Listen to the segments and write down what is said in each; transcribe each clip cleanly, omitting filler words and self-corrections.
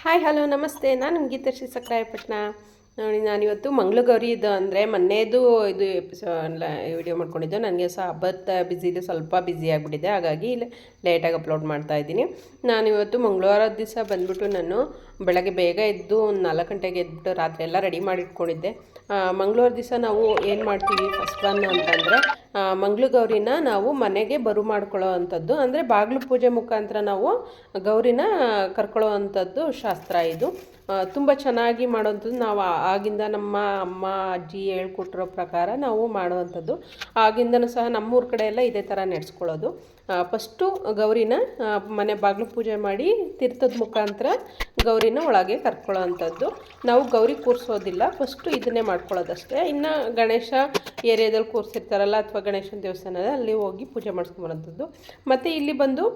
Hi hello ನಮಸ್ತೆ. ನಾನು ಗೀತಾಶ್ರೀ ಸಕ್ರಾಯಪಟ್ಟಣ. ನೋಡಿ, ನಾನಿವತ್ತು ಮಂಗಳಗೌರಿ ಇದು ಅಂದರೆ ಮೊನ್ನೆದು ಇದು ವಿಡಿಯೋ ಮಾಡ್ಕೊಂಡಿದ್ದು. ನನಗೆ ಸಹ ಹಬ್ಬದ ಬ್ಯುಸಿಲಿ ಸ್ವಲ್ಪ ಬ್ಯುಸಿ ಆಗಿಬಿಟ್ಟಿದೆ, ಹಾಗಾಗಿ ಲೇಟಾಗಿ ಅಪ್ಲೋಡ್ ಮಾಡ್ತಾಯಿದ್ದೀನಿ. ನಾನಿವತ್ತು ಮಂಗಳವಾರದ ದಿವಸ ಬಂದುಬಿಟ್ಟು ನಾನು ಬೆಳಗ್ಗೆ ಬೇಗ ಎದ್ದು ಒಂದು 4 ಗಂಟೆಗೆ ಎದ್ಬಿಟ್ಟು ರಾತ್ರಿ ಎಲ್ಲ ರೆಡಿ ಮಾಡಿ ಇಟ್ಕೊಂಡಿದ್ದೆ. ಮಂಗಳವಾರ ದಿವಸ ನಾವು ಏನು ಮಾಡ್ತೀವಿ, ಫಸ್ಟ್ ಒನ್ ಅಂತಂದರೆ ಮಂಗಳಗೌರಿನ ನಾವು ಮನೆಗೆ ಬರು ಮಾಡ್ಕೊಳ್ಳೋ ಅಂಥದ್ದು, ಅಂದರೆ ಬಾಗಿಲು ಪೂಜೆ ಮುಖಾಂತರ ನಾವು ಗೌರಿನ ಕರ್ಕೊಳ್ಳೋ ಅಂಥದ್ದು ಶಾಸ್ತ್ರ ಇದು. ತುಂಬ ಚೆನ್ನಾಗಿ ಮಾಡೋವಂಥದ್ದು. ನಾವು ಆಗಿಂದ ನಮ್ಮ ಅಮ್ಮ ಅಜ್ಜಿ ಹೇಳ್ಕೊಟ್ಟಿರೋ ಪ್ರಕಾರ ನಾವು ಮಾಡುವಂಥದ್ದು. ಆಗಿಂದನೂ ಸಹ ನಮ್ಮೂರ ಕಡೆ ಎಲ್ಲ ಇದೇ ಥರ ನಡೆಸ್ಕೊಳ್ಳೋದು. ಫಸ್ಟು ಗೌರಿನ ಮನೆ ಬಾಗಿಲು ಪೂಜೆ ಮಾಡಿ ತೀರ್ಥದ ಮುಖಾಂತರ ಗೌರಿನ ಒಳಗೆ ಕರ್ಕೊಳ್ಳೋ ಅಂಥದ್ದು. ನಾವು ಗೌರಿ ಕೂರಿಸೋದಿಲ್ಲ, ಫಸ್ಟು ಇದನ್ನೇ ಮಾಡ್ಕೊಳ್ಳೋದಷ್ಟೇ. ಇನ್ನು ಗಣೇಶ ಏರಿಯಾದಲ್ಲಿ ಕೂರಿಸಿರ್ತಾರಲ್ಲ, ಅಥವಾ ಗಣೇಶನ ದೇವಸ್ಥಾನದ ಅಲ್ಲಿ ಹೋಗಿ ಪೂಜೆ ಮಾಡಿಸ್ಕೊಂಬರೋಂಥದ್ದು. ಮತ್ತು ಇಲ್ಲಿ ಬಂದು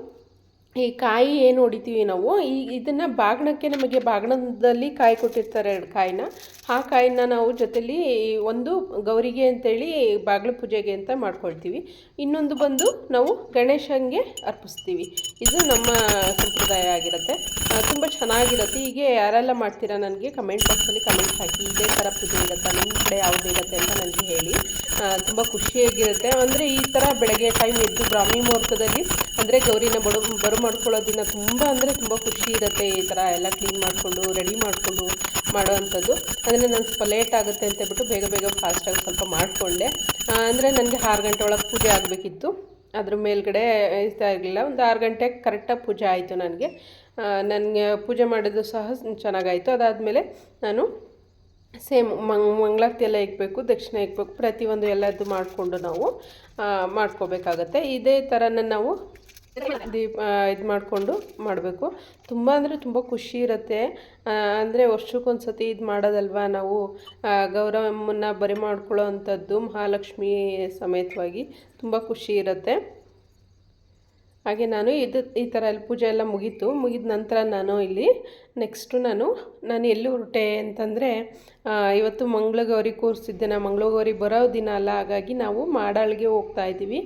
ಈ ಕಾಯಿ ಏನು ಹೊಡಿತೀವಿ ನಾವು, ಇದನ್ನು ಬಾಗಿಣಕ್ಕೆ ನಮಗೆ ಬಾಗಿಣದಲ್ಲಿ ಕಾಯಿ ಕೊಟ್ಟಿರ್ತಾರೆ 2 ಕಾಯಿನ. ಆ ಕಾಯಿನ ನಾವು ಜೊತೆಲಿ ಒಂದು ಗೌರಿಗೆ ಅಂತೇಳಿ ಬಾಗಿಲು ಪೂಜೆಗೆ ಅಂತ ಮಾಡ್ಕೊಳ್ತೀವಿ, ಇನ್ನೊಂದು ಬಂದು ನಾವು ಗಣೇಶನಿಗೆ ಅರ್ಪಿಸ್ತೀವಿ. ಇದು ನಮ್ಮ ಸಂಪ್ರದಾಯ ಆಗಿರುತ್ತೆ. ತುಂಬ ಚೆನ್ನಾಗಿರುತ್ತೆ. ಹೀಗೆ ಯಾರೆಲ್ಲ ಮಾಡ್ತೀರಾ ನನಗೆ ಕಮೆಂಟ್ ಬಾಕ್ಸಲ್ಲಿ ಕಮೆಂಟ್ ಹಾಕಿ. ಇದೇ ಥರ ಪೂಜೆ ಇರುತ್ತಾ, ನಿಮ್ಮ ಕಡೆ ಯಾವುದಿರುತ್ತೆ ಅಂತ ನನಗೆ ಹೇಳಿ. ತುಂಬ ಖುಷಿಯಾಗಿರುತ್ತೆ. ಅಂದರೆ ಈ ಥರ ಬೆಳಗ್ಗೆ ಟೈಮ್ ಎದ್ದು ಬ್ರಾಹ್ಮಿ ಮುಹೂರ್ತದಲ್ಲಿ ಅಂದರೆ ಗೌರಿನ ಬರು ಮಾಡ್ಕೊಳ್ಳೋದಿನ ತುಂಬ ಅಂದರೆ ತುಂಬ ಖುಷಿ ಇರುತ್ತೆ. ಈ ಥರ ಎಲ್ಲ ಕ್ಲೀನ್ ಮಾಡಿಕೊಂಡು ರೆಡಿ ಮಾಡಿಕೊಂಡು ಮಾಡೋವಂಥದ್ದು. ಅಂದರೆ ನಾನು ಸ್ವಲ್ಪ ಲೇಟ್ ಆಗುತ್ತೆ ಅಂತ ಹೇಳ್ಬಿಟ್ಟು ಬೇಗ ಬೇಗ ಫಾಸ್ಟಾಗಿ ಸ್ವಲ್ಪ ಮಾಡಿಕೊಂಡೆ. ಅಂದರೆ ನನಗೆ 6 ಗಂಟೆ ಒಳಗೆ ಪೂಜೆ ಆಗಬೇಕಿತ್ತು. ಅದ್ರ ಮೇಲ್ಗಡೆ ಇಷ್ಟ ಆಗಲಿಲ್ಲ. ಒಂದು 6 ಗಂಟೆಗೆ ಕರೆಕ್ಟಾಗಿ ಪೂಜೆ ಆಯಿತು. ನನಗೆ ಪೂಜೆ ಮಾಡೋದು ಸಹ ಚೆನ್ನಾಗಾಯಿತು. ಅದಾದಮೇಲೆ ನಾನು ಸೇಮ್ ಮಂಗಳಾರತಿ ಎಲ್ಲ ಇಕ್ಬೇಕು, ದಕ್ಷಿಣ ಇಕ್ಬೇಕು, ಪ್ರತಿಯೊಂದು ಎಲ್ಲದ್ದು ಮಾಡಿಕೊಂಡು ನಾವು ಮಾಡ್ಕೋಬೇಕಾಗತ್ತೆ. ಇದೇ ಥರನ ನಾವು ಇದು ಮಾಡಿಕೊಂಡು ಮಾಡಬೇಕು. ತುಂಬ ಅಂದರೆ ತುಂಬ ಖುಷಿ ಇರುತ್ತೆ. ಅಂದರೆ ವರ್ಷಕ್ಕೊಂದು ಸತಿ ಇದು ಮಾಡೋದಲ್ವ ನಾವು, ಗೌರಮ್ಮನ್ನ ಬರಿ ಮಾಡ್ಕೊಳ್ಳೋ ಅಂಥದ್ದು ಮಹಾಲಕ್ಷ್ಮಿ ಸಮೇತವಾಗಿ ತುಂಬ ಖುಷಿ ಇರುತ್ತೆ. ಹಾಗೆ ನಾನು ಈ ಥರ ಎಲ್ಲ ಪೂಜೆ ಎಲ್ಲ ಮುಗಿದ ನಂತರ ನಾನು ಇಲ್ಲಿ ನೆಕ್ಸ್ಟು ನಾನು ಎಲ್ಲಿ ಹೊರಟೆ ಅಂತಂದರೆ, ಇವತ್ತು ಮಂಗಳಗೌರಿ ಕೂರಿಸಿದ್ದೆ. ಮಂಗಳಗೌರಿ ಬರೋ ದಿನ ಅಲ್ಲ, ಹಾಗಾಗಿ ನಾವು ಮಾಡಾಳ್ಗೆ ಹೋಗ್ತಾಯಿದ್ದೀವಿ.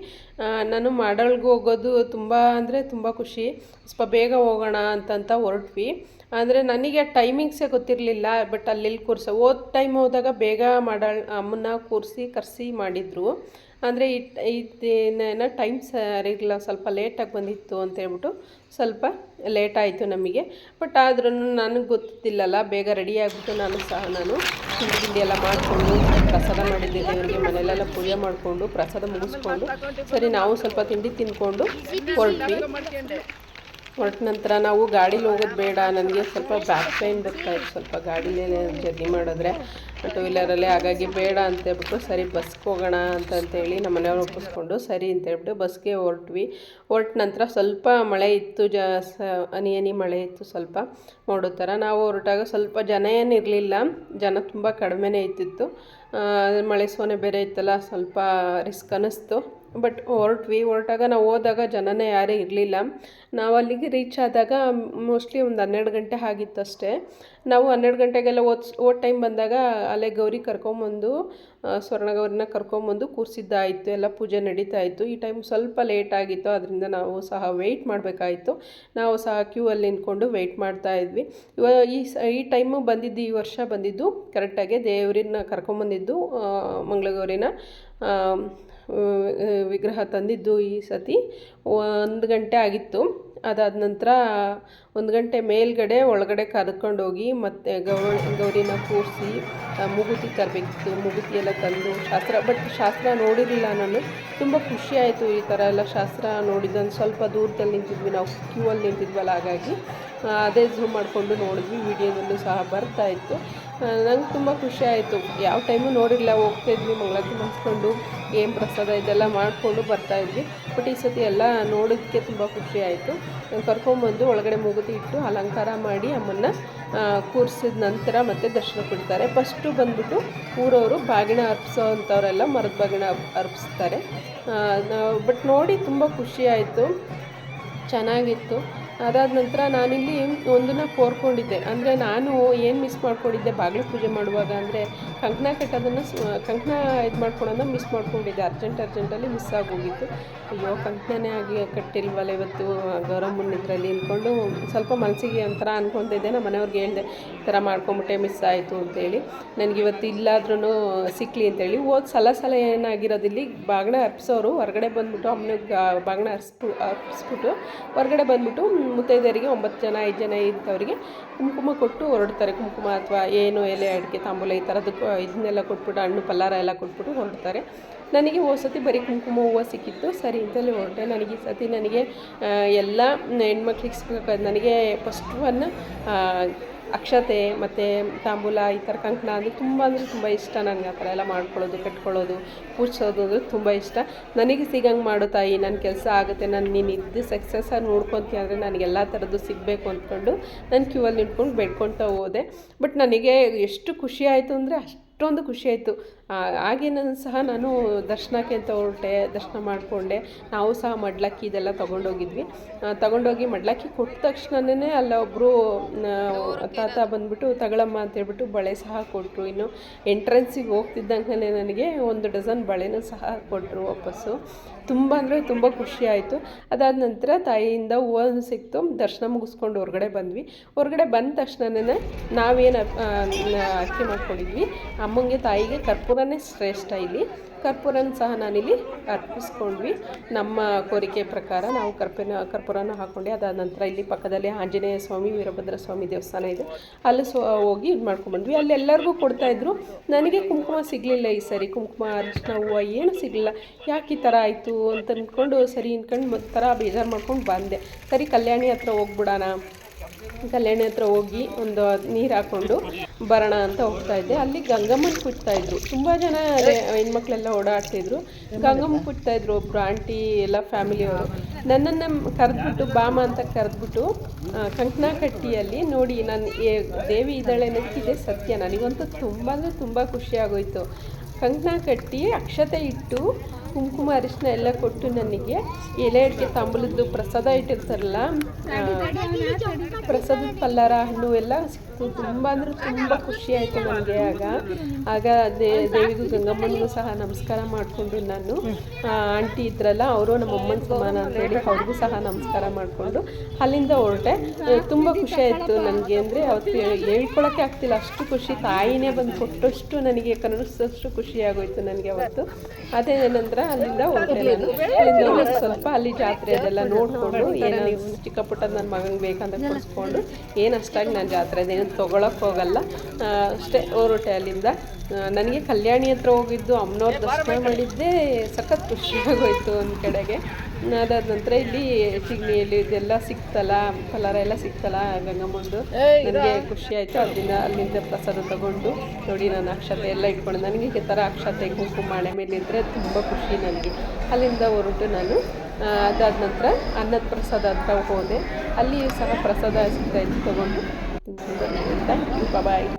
ನಾನು ಮಾಡಾಳ್ಗೆ ಹೋಗೋದು ತುಂಬ ಅಂದರೆ ತುಂಬ ಖುಷಿ. ಸ್ವಲ್ಪ ಬೇಗ ಹೋಗೋಣ ಅಂತಂತ ಹೊರಟ್ವಿ. ಅಂದರೆ ನನಗೆ ಟೈಮಿಂಗ್ಸೇ ಗೊತ್ತಿರಲಿಲ್ಲ. ಬಟ್ ಅಲ್ಲಿ ಹೋದ ಟೈಮ್ ಹೋದಾಗ ಬೇಗ ಅಮ್ಮನ್ನ ಕರೆಸಿ ಮಾಡಿದರು. ಅಂದರೆ ಇದೇನೇನೋ ಟೈಮ್ ಸರಿಗಿಲ್ಲ, ಸ್ವಲ್ಪ ಲೇಟಾಗಿ ಬಂದಿತ್ತು ಅಂತೇಳ್ಬಿಟ್ಟು ಸ್ವಲ್ಪ ಲೇಟ್ ಆಯಿತು ನಮಗೆ. ಬಟ್ ಆದ್ರೂ ನನಗೆ ಗೊತ್ತಿಲ್ಲಲ್ಲ, ಬೇಗ ರೆಡಿ ಆಗಿಬಿಟ್ಟು ನಾನು ತಿಂಡಿ ಎಲ್ಲ ಮಾಡಿಕೊಂಡು ಪ್ರಸಾದ ಮಾಡಿದ್ದೆ ದೇವರಿಗೆ. ಮನೆಯಲ್ಲೆಲ್ಲ ಪೂಜೆ ಮಾಡಿಕೊಂಡು ಪ್ರಸಾದ ಮುಗಿಸ್ಕೊಂಡು ಸರಿ ನಾವು ಸ್ವಲ್ಪ ತಿಂಡಿ ತಿಂದ್ಕೊಂಡು ಹೊರಟ ನಂತರ ನಾವು ಗಾಡೀಲಿ ಹೋಗೋದು ಬೇಡ, ನನಗೆ ಸ್ವಲ್ಪ ಬ್ಯಾಕ್ ಪೇಯ್ನ್ ಬರ್ತಾಯಿತ್ತು ಸ್ವಲ್ಪ ಗಾಡೀಲೇ ಜರ್ನಿ ಮಾಡಿದ್ರೆ, ಟೂ ವೀಲರಲ್ಲಿ. ಹಾಗಾಗಿ ಬೇಡ ಅಂತೇಳ್ಬಿಟ್ಟು ಸರಿ ಬಸ್ಗೆ ಹೋಗೋಣ ಅಂತಂತೇಳಿ ನಮ್ಮ ಮನೆಯವ್ರು ಒಪ್ಪಿಸ್ಕೊಂಡು ಸರಿ ಅಂತೇಳ್ಬಿಟ್ಟು ಬಸ್ಗೆ ಹೊರಟ ನಂತರ ಸ್ವಲ್ಪ ಮಳೆ ಇತ್ತು, ಹನಿ ಮಳೆ ಇತ್ತು ಸ್ವಲ್ಪ ಮಾಡೋ ಥರ. ನಾವು ಹೊರಟಾಗ ಸ್ವಲ್ಪ ಜನ ಏನಿರಲಿಲ್ಲ, ಜನ ತುಂಬ ಕಡಿಮೆನೇ ಇತ್ತಿತ್ತು. ಮಳೆ ಸೋನೆ ಬೇರೆ ಇತ್ತಲ್ಲ, ಸ್ವಲ್ಪ ರಿಸ್ಕ್ ಅನ್ನಿಸ್ತು. ಬಟ್ ಹೊರಟಾಗ ನಾವು ಹೋದಾಗ ಜನನೇ ಯಾರೂ ಇರಲಿಲ್ಲ. ನಾವು ಅಲ್ಲಿಗೆ ರೀಚ್ ಆದಾಗ ಮೋಸ್ಟ್ಲಿ ಒಂದು 12 ಗಂಟೆ ಆಗಿತ್ತು ಅಷ್ಟೇ. ನಾವು 12 ಗಂಟೆಗೆಲ್ಲ ಓದ್ ಟೈಮ್ ಬಂದಾಗ ಅಲ್ಲೇ ಗೌರಿ ಕರ್ಕೊಂಬಂದು ಸ್ವರ್ಣಗೌರಿನ ಕರ್ಕೊಂಬಂದು ಕೂರಿಸಿದ್ದಾಯಿತು, ಎಲ್ಲ ಪೂಜೆ ನಡೀತಾ ಇತ್ತು. ಈ ಟೈಮ್ ಸ್ವಲ್ಪ ಲೇಟ್ ಆಗಿತ್ತು, ಅದರಿಂದ ನಾವು ಸಹ ವೆಯ್ಟ್ ಮಾಡಬೇಕಾಯಿತು. ನಾವು ಸಹ ಕ್ಯೂ ಅಲ್ಲಿ ನಿಂತ್ಕೊಂಡು ವೆಯ್ಟ್ ಮಾಡ್ತಾಯಿದ್ವಿ. ಈ ಟೈಮು ಬಂದಿದ್ದು, ಈ ವರ್ಷ ಬಂದಿದ್ದು ಕರೆಕ್ಟಾಗಿ ದೇವರನ್ನ ಕರ್ಕೊಂಬಂದಿದ್ದು ಮಂಗಳಗೌರಿನ ವಿಗ್ರಹ ತಂದಿದ್ದು ಈ ಸತಿ 1 ಗಂಟೆ ಆಗಿತ್ತು. ಅದಾದ ನಂತರ 1 ಗಂಟೆ ಮೇಲ್ಗಡೆ ಒಳಗಡೆ ಕರ್ಕೊಂಡೋಗಿ ಮತ್ತು ಗೌರಿನ ಕೂರಿಸಿ ಮೂಗುತಿ ತರಬೇಕಿತ್ತು. ಮೂಗುತಿ ಎಲ್ಲ ತಂದು ಶಾಸ್ತ್ರ ನೋಡಿರಲಿಲ್ಲ ನಾನು. ತುಂಬ ಖುಷಿ ಆಯಿತು ಈ ಥರ ಎಲ್ಲ ಶಾಸ್ತ್ರ ನೋಡಿದ್ದೊಂದು. ಸ್ವಲ್ಪ ದೂರದಲ್ಲಿ ನಿಂತಿದ್ವಿ ನಾವು, ಕ್ಯೂ ಅಲ್ಲಿ ನಿಂತಿದ್ವಲ್ಲ, ಹಾಗಾಗಿ ಅದೇ ಝೂಮ್ ಮಾಡಿಕೊಂಡು ನೋಡಿದ್ವಿ. ವಿಡಿಯೋದಲ್ಲೂ ಸಹ ಬರ್ತಾಯಿತ್ತು. ನಂಗೆ ತುಂಬ ಖುಷಿ ಆಯಿತು. ಯಾವ ಟೈಮು ನೋಡಿರಲಿಲ್ಲ, ಹೋಗ್ತಾಯಿದ್ವಿ ಮಂಗಳಾರತಿ ಮಾಡಿಸ್ಕೊಂಡು ಏನು ಪ್ರಸಾದ ಇದೆಲ್ಲ ಮಾಡಿಕೊಂಡು ಬರ್ತಾಯಿದ್ವಿ. ಬಟ್ ಈ ಸತಿ ಎಲ್ಲ ನೋಡೋದಕ್ಕೆ ತುಂಬ ಖುಷಿ ಆಯಿತು. ಕರ್ಕೊಂಬಂದು ಒಳಗಡೆ ಮೂಗುತಿ ಇಟ್ಟು ಅಲಂಕಾರ ಮಾಡಿ ಅಮ್ಮನ್ನ ಕೂರಿಸಿದ ನಂತರ ಮತ್ತೆ ದರ್ಶನ ಕೊಡ್ತಾರೆ. ಫಸ್ಟು ಬಂದ್ಬಿಟ್ಟು ಊರವರು ಬಾಗಿಣ ಅರ್ಪಿಸೋ ಅಂಥವರೆಲ್ಲ ಮರದ ಬಾಗಿಣ ಅರ್ಪಿಸ್ತಾರೆ. ಬಟ್ ನೋಡಿ ತುಂಬ ಖುಷಿ ಆಯಿತು, ಚೆನ್ನಾಗಿತ್ತು. ಅದಾದ ನಂತರ ನಾನಿಲ್ಲಿ ಒಂದನ್ನು ಕೋರ್ಕೊಂಡಿದ್ದೆ. ಅಂದರೆ ನಾನು ಏನು ಮಿಸ್ ಮಾಡ್ಕೊಂಡಿದ್ದೆ ಬಾಗಿಲು ಪೂಜೆ ಮಾಡುವಾಗ ಅಂದರೆ ಕಂಕಣ ಕಟ್ಟೋದನ್ನು ಕಂಕಣ ಇದು ಮಾಡ್ಕೊಳ್ಳೋದನ್ನ ಮಿಸ್ ಮಾಡ್ಕೊಂಡಿದ್ದೆ. ಅರ್ಜೆಂಟಲ್ಲಿ ಮಿಸ್ ಆಗೋಗಿತ್ತು. ಅಯ್ಯೋ ಕಂಕಣನೇ ಆಗಿ ಕಟ್ಟಿಲ್ವಲ್ಲ ಇವತ್ತು ಗೌರಮ್ಮನ ಇದರಲ್ಲಿ ಅಂದ್ಕೊಂಡು ಸ್ವಲ್ಪ ಮನಸ್ಸಿಗೆ ಒಂಥರ ಅಂದ್ಕೊತಿದ್ದೆ. ನಮ್ಮ ಮನೆಯವ್ರಿಗೆ ಹೇಳಿದೆ, ಈ ಥರ ಮಾಡ್ಕೊಂಬಿಟ್ಟೆ, ಮಿಸ್ ಆಯಿತು ಅಂತೇಳಿ. ನನಗಿವತ್ತು ಇಲ್ಲಾದ್ರೂ ಸಿಕ್ಕಲಿ ಅಂತೇಳಿ. ಸಲ ಏನಾಗಿರೋದಿಲ್ಲಿ ಬಾಗಿಣ ಅರ್ಪಿಸೋರು ಹೊರಗಡೆ ಬಂದುಬಿಟ್ಟು ಅಮ್ಮನಿಗೆ ಬಾಗಿಣ ಅರ್ಪಿಸ್ಬಿಟ್ಟು ಹೊರಗಡೆ ಬಂದುಬಿಟ್ಟು ಮುತ್ತೈದೆಯರಿಗೆ 9 ಜನ 5 ಜನ ಇದ್ದವರಿಗೆ ಕುಂಕುಮ ಕೊಟ್ಟು ಹೊರಡ್ತಾರೆ. ಕುಂಕುಮ ಅಥವಾ ಏನು ಎಲೆ ಅಡಿಕೆ ತಾಂಬೂಲ ಈ ಥರದ್ದು ಇದನ್ನೆಲ್ಲ ಕೊಟ್ಬಿಟ್ಟು ಹಣ್ಣು ಪಲ್ಲಾರ ಎಲ್ಲ ಕೊಟ್ಬಿಟ್ಟು ಹೊರಡ್ತಾರೆ. ನನಗೆ ಹೋದ ಸತಿ ಬರೀ ಕುಂಕುಮ ಹೂವು ಸಿಕ್ಕಿತ್ತು, ಸರಿ ಅಂತಲೇ ಹೊರಟೆ. ನನಗೆ ಈ ಸತಿ ನನಗೆ ಎಲ್ಲ ಹೆಣ್ಮಕ್ಳಿಗೆ ಸಿಗಬೇಕು. ನನಗೆ ಫಸ್ಟ್ ಒನ್ ಅಕ್ಷತೆ ಮತ್ತು ತಾಂಬೂಲ ಈ ಥರ ಕಂಕಣ ಅಂದರೆ ತುಂಬ ಇಷ್ಟ. ನನಗೆ ಆ ಥರ ಎಲ್ಲ ಮಾಡ್ಕೊಳ್ಳೋದು, ಕಟ್ಕೊಳ್ಳೋದು, ಪೂಜಿಸೋದು ಅಂದರೆ ತುಂಬ ಇಷ್ಟ. ನನಗೆ ಸಿಗಂಗೆ ಮಾಡು ತಾಯಿ, ನನ್ನ ಕೆಲಸ ಆಗುತ್ತೆ, ನೀನು ಇದ್ದು ಸಕ್ಸಸ್ಸಾಗಿ ನೋಡ್ಕೊತೀಯ ಅಂದರೆ ನನಗೆಲ್ಲ ಥರದ್ದು ಸಿಗಬೇಕು ಅಂದ್ಕೊಂಡು ನಾನು ಕ್ಯೂವಲ್ಲಿ ನಿಂತ್ಕೊಂಡು ಬೇಡ್ಕೊಳ್ತಾ ಹೋದೆ. ಬಟ್ ನನಗೆ ಎಷ್ಟು ಖುಷಿ ಆಯಿತು ಅಂದರೆ ಅಷ್ಟೊಂದು ಖುಷಿ ಆಯಿತು. ಹಾಗೇನೂ ಸಹ ನಾನು ದರ್ಶನಕ್ಕೆ ಅಂತ ಹೊರಟೆ, ದರ್ಶನ ಮಾಡಿಕೊಂಡೆ. ನಾವು ಸಹ ಮಡ್ಲಕ್ಕಿ ಇದೆಲ್ಲ ತೊಗೊಂಡೋಗಿ ಮಡ್ಲಕ್ಕಿ ಕೊಟ್ಟ ತಕ್ಷಣವೇ ಅಲ್ಲೊಬ್ಬರು ತಾತ ಬಂದುಬಿಟ್ಟು ತಗೊಳಮ್ಮ ಅಂತೇಳ್ಬಿಟ್ಟು ಬಳೆ ಸಹ ಕೊಟ್ಟರು. ಇನ್ನು ಎಂಟ್ರೆನ್ಸಿಗೆ ಹೋಗ್ತಿದ್ದಂಗೆ ನನಗೆ 1 ಡಜನ್ ಬಳೆನೂ ಸಹ ಕೊಟ್ಟರು ವಾಪಸ್ಸು. ತುಂಬ ಅಂದರೆ ತುಂಬ ಖುಷಿ ಆಯಿತು. ಅದಾದ ನಂತರ ತಾಯಿಯಿಂದ ಹೂವು ಸಿಕ್ತು. ದರ್ಶನ ಮುಗಿಸ್ಕೊಂಡು ಹೊರಗಡೆ ಬಂದ ತಕ್ಷಣವೇ ನಾವೇನು ಅಕ್ಕಿ ಮಾಡ್ಕೊಂಡಿದ್ವಿ ಅಮ್ಮಂಗೆ ತಾಯಿಗೆ ಕರ್ಪೂರನೇ ಶ್ರೇಷ್ಠ. ಇಲ್ಲಿ ಕರ್ಪೂರನ ಸಹ ನಾನಿಲ್ಲಿ ಅರ್ಪಿಸ್ಕೊಂಡ್ವಿ. ನಮ್ಮ ಕೋರಿಕೆ ಪ್ರಕಾರ ನಾವು ಕರ್ಪೂರನ ಹಾಕ್ಕೊಂಡು ಅದಾದ ನಂತರ ಇಲ್ಲಿ ಪಕ್ಕದಲ್ಲಿ ಆಂಜನೇಯ ಸ್ವಾಮಿ ವೀರಭದ್ರ ಸ್ವಾಮಿ ದೇವಸ್ಥಾನ ಇದೆ, ಅಲ್ಲಿ ಹೋಗಿ ಇದು ಮಾಡ್ಕೊಂಡ್ಬಂದ್ವಿ. ಅಲ್ಲಿ ಎಲ್ಲರಿಗೂ ಕೊಡ್ತಾಯಿದ್ರು. ನನಗೆ ಕುಂಕುಮ ಸಿಗಲಿಲ್ಲ ಈ ಸರಿ. ಕುಂಕುಮ ಅರಿಶಿನ ಹೂವು ಏನು ಸಿಗಲಿಲ್ಲ. ಯಾಕೆ ಈ ಥರ ಆಯಿತು ಅಂತ ಅಂದ್ಕೊಂಡು ಸರಿ ಅಂದ್ಕೊಂಡು ಥರ ಬೇಜಾರು ಮಾಡ್ಕೊಂಡು ಬಂದೆ. ಸರಿ ಕಲ್ಯಾಣಿ ಹತ್ರ ಹೋಗ್ಬಿಡೋಣ, ಕಲ್ಯಾಣಿ ಹತ್ರ ಹೋಗಿ ಒಂದು ನೀರು ಹಾಕ್ಕೊಂಡು ಬರೋಣ ಅಂತ ಹೋಗ್ತಾಯಿದ್ದೆ. ಅಲ್ಲಿ ಗಂಗಮ್ಮನ ಕುಟ್ತಾಯಿದ್ರು. ತುಂಬ ಜನ ಹೆಣ್ಮಕ್ಳೆಲ್ಲ ಓಡಾಡ್ತಿದ್ರು. ಗಂಗಮ್ಮ ಕುಟ್ತಾಯಿದ್ರು. ಒಬ್ಬರು ಆಂಟಿ ಎಲ್ಲ ಫ್ಯಾಮಿಲಿಯವರು ನನ್ನನ್ನು ಕರೆದ್ಬಿಟ್ಟು ಬಾಮ ಅಂತ ಕರೆದ್ಬಿಟ್ಟು ಕಂಕಣ ಕಟ್ಟಿಯಲ್ಲಿ ನೋಡಿ ನಾನು ದೇವಿ ಇದ್ದಾಳೆ ಅನ್ನೋದಕ್ಕಿದೆ ಸತ್ಯ. ನನಗಂತೂ ತುಂಬ ಅಂದರೆ ತುಂಬ ಖುಷಿಯಾಗೋಯಿತು. ಕಂಕಣ ಕಟ್ಟಿ ಅಕ್ಷತೆ ಇಟ್ಟು ಕುಂಕುಮ ಅರಿಶಿನ ಎಲ್ಲ ಕೊಟ್ಟು ನನಗೆ ಎಲೆ ಅಡಿಕೆ ತಾಂಬೂಲದ್ದು ಪ್ರಸಾದ ಇಟ್ಟಿರ್ತಾರಲ್ಲ, ಪ್ರಸಾದದ ಪಲ್ಲಾರ ಹಣ್ಣು ಎಲ್ಲ ಸಿಕ್ತು. ತುಂಬ ಅಂದರೆ ತುಂಬ ಖುಷಿ ಆಯಿತು ನನಗೆ. ಆಗ ದೇವಿಗೂ ಗಂಗಮ್ಮನಿಗೂ ಸಹ ನಮಸ್ಕಾರ ಮಾಡಿಕೊಂಡು ನಾನು ಆಂಟಿ ಇದ್ರಲ್ಲ ಅವರು ನಮ್ಮ ಅಮ್ಮನ ಸಮಾನ ಅಂತೇಳಿ ಅವ್ರಿಗೂ ಸಹ ನಮಸ್ಕಾರ ಮಾಡಿಕೊಂಡು ಅಲ್ಲಿಂದ ಹೊರಟೆ. ತುಂಬ ಖುಷಿ ಆಯಿತು ನನಗೆ. ಅಂದರೆ ಅವತ್ತು ಹೇಳ್ಕೊಳಕ್ಕೆ ಆಗ್ತಿಲ್ಲ, ಅಷ್ಟು ಖುಷಿ. ತಾಯಿನೇ ಬಂದು ಕೊಟ್ಟಷ್ಟು ನನಗೆ ಕನಸಷ್ಟು ಖುಷಿಯಾಗೋಯ್ತು ನನಗೆ ಅವತ್ತು. ಅದೇನಂದ್ರೆ ಅಲ್ಲಿಂದ ಹೊರಟೆ ನಾನು. ಅಲ್ಲಿಂದ ಸ್ವಲ್ಪ ಅಲ್ಲಿ ಜಾತ್ರೆ ಅದೆಲ್ಲ ನೋಡಿಕೊಂಡು ಏನೋ ಚಿಕ್ಕ ಪುಟ್ಟ ನನ್ನ ಮಗನಿಗೆ ಬೇಕಂತ ಕೊಡಿಸ್ಕೊಂಡು ಏನು ಅಷ್ಟಾಗಿ ನಾನು ಜಾತ್ರೆ ಅದೇನು ತೊಗೊಳಕ್ಕೆ ಹೋಗಲ್ಲ ಅಷ್ಟೇ ಹೊರಟೆ ಅಲ್ಲಿಂದ. ನನಗೆ ಕಲ್ಯಾಣಿ ಹತ್ರ ಹೋಗಿದ್ದು ಅಮ್ಮನವ್ರ ದರ್ಶನ ಮಾಡಿದ್ದೇ ಸಖತ್ ಖುಷಿಯಾಗೋಯ್ತು ಒಂದು ಕಡೆಗೆ. ಅದಾದ ನಂತರ ಇಲ್ಲಿ ಚಿಗ್ನಿಯಲ್ಲಿ ಇದೆಲ್ಲ ಸಿಕ್ತಲ್ಲ, ಪಲಾರ ಎಲ್ಲ ಸಿಕ್ತಲ್ಲ ಗಂಗಮ್ಮಂದು, ನನಗೆ ಖುಷಿ ಆಯಿತು. ಅಲ್ಲಿಂದ ಪ್ರಸಾದ ತಗೊಂಡು ನೋಡಿ ನಾನು ಅಕ್ಷತೆ ಎಲ್ಲ ಇಟ್ಕೊಂಡು ನನಗೆ ಈ ಥರ ಅಕ್ಷತೆ ಕುಂಕುಮ ಹಣೆ ಮೇಲೆ ಇದ್ದರೆ ತುಂಬ ಖುಷಿ ನನಗೆ. ಅಲ್ಲಿಂದ ಹೊರಟು ನಾನು ಅದಾದ ನಂತರ ಅನ್ನದ ಪ್ರಸಾದ ಹತ್ರ ಹೋದೆ. ಅಲ್ಲಿ ಸಹ ಪ್ರಸಾದ ಸಿಗ್ತಾಯಿತ್ತು, ತೊಗೊಂಡು. Thank you, bye.